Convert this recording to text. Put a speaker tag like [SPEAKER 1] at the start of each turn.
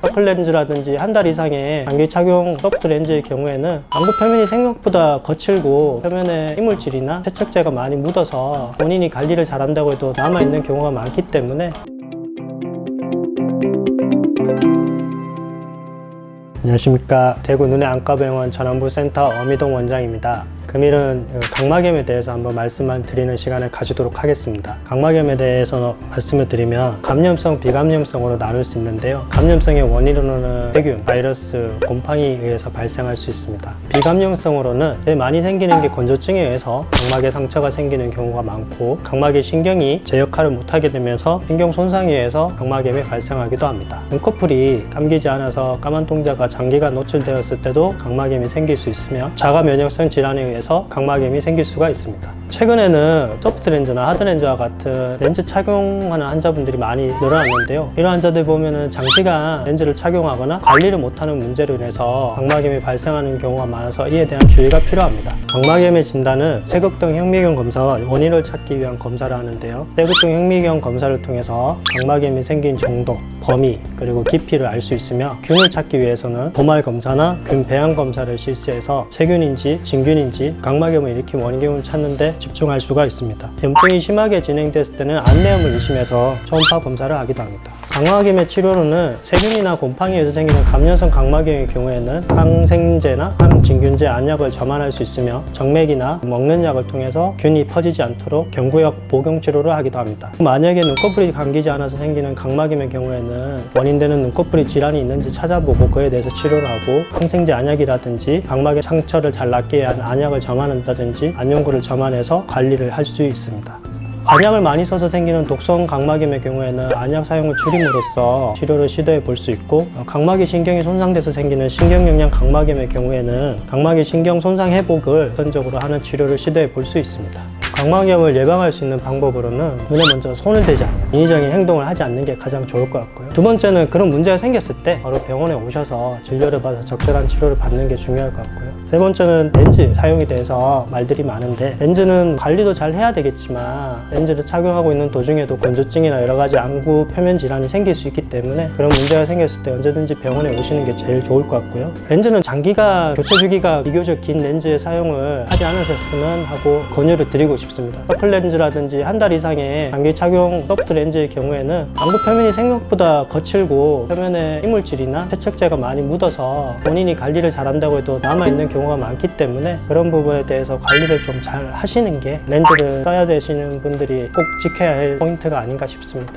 [SPEAKER 1] 서클 렌즈라든지 한 달 이상의 장기 착용 소프트 렌즈의 경우에는 안구 표면이 생각보다 거칠고 표면에 이물질이나 세척제가 많이 묻어서 본인이 관리를 잘한다고 해도 남아있는 경우가 많기 때문에. 안녕하십니까. 대구 눈의 안과병원 전암부센터 엄희동 원장입니다. 금일은 각막염에 대해서 한번 말씀만 드리는 시간을 가지도록 하겠습니다. 각막염에 대해서 말씀을 드리면 감염성, 비감염성으로 나눌 수 있는데요. 감염성의 원인으로는 세균, 바이러스, 곰팡이에 의해서 발생할 수 있습니다. 비감염성으로는 제일 많이 생기는 게 건조증에 의해서 각막에 상처가 생기는 경우가 많고, 각막의 신경이 제 역할을 못하게 되면서 신경 손상에 의해서 각막염이 발생하기도 합니다. 눈꺼풀이 감기지 않아서 까만 동자가 장기간 노출되었을 때도 각막염이 생길 수 있으며, 자가 면역성 질환에 의해서 각막염이 생길 수가 있습니다. 최근에는 소프트 렌즈나 하드 렌즈와 같은 렌즈 착용하는 환자분들이 많이 늘어났는데요. 이런 환자들 보면은 장시간 렌즈를 착용하거나 관리를 못하는 문제로 인해서 각막염이 발생하는 경우가 많아서 이에 대한 주의가 필요합니다. 각막염의 진단은 쇠극동 형미경 검사와 원인을 찾기 위한 검사를 하는데요. 쇠극동 형미경 검사를 통해서 각막염이 생긴 정도, 범위, 그리고 깊이를 알 수 있으며, 균을 찾기 위해서는 도말 검사나 균 배양 검사를 실시해서 세균인지 진균인지 각막염을 일으킨 원인을 찾는 데 집중할 수가 있습니다. 염증이 심하게 진행됐을 때는 안내염을 의심해서 초음파 검사를 하기도 합니다. 각막염의 치료로는 세균이나 곰팡이에서 생기는 감염성 각막염의 경우에는 항생제나 항진균제 안약을 점안할 수 있으며, 정맥이나 먹는 약을 통해서 균이 퍼지지 않도록 경구역 복용 치료를 하기도 합니다. 만약에 눈꺼풀이 감기지 않아서 생기는 각막염의 경우에는 원인되는 눈꺼풀이 질환이 있는지 찾아보고 그에 대해서 치료를 하고, 항생제 안약이라든지 각막의 상처를 잘 낫게 위한 안약을 점안한다든지 안연고를 점안해서 관리를 할 수 있습니다. 안약을 많이 써서 생기는 독성 각막염의 경우에는 안약 사용을 줄임으로써 치료를 시도해 볼 수 있고, 각막의 신경이 손상돼서 생기는 신경영양 각막염의 경우에는 각막의 신경 손상 회복을 우선적으로 하는 치료를 시도해 볼 수 있습니다. 각막염을 예방할 수 있는 방법으로는 눈에 먼저 손을 대지 않는 인위적인 행동을 하지 않는 게 가장 좋을 것 같고요. 두 번째는 그런 문제가 생겼을 때 바로 병원에 오셔서 진료를 받아서 적절한 치료를 받는 게 중요할 것 같고요. 세 번째는 렌즈 사용에 대해서 말들이 많은데, 렌즈는 관리도 잘 해야 되겠지만 렌즈를 착용하고 있는 도중에도 건조증이나 여러 가지 안구 표면 질환이 생길 수 있기 때문에 그런 문제가 생겼을 때 언제든지 병원에 오시는 게 제일 좋을 것 같고요. 렌즈는 장기간 교체 주기가 비교적 긴 렌즈의 사용을 하지 않으셨으면 하고 권유를 드리고 싶습니다. 서클 렌즈라든지 한 달 이상의 장기 착용 소프트 렌즈의 경우에는 안구 표면이 생각보다 거칠고 표면에 이물질이나 세척제가 많이 묻어서 본인이 관리를 잘한다고 해도 남아있는 경우가 많기 때문에 그런 부분에 대해서 관리를 좀 잘 하시는 게 렌즈를 써야 되시는 분들이 꼭 지켜야 할 포인트가 아닌가 싶습니다.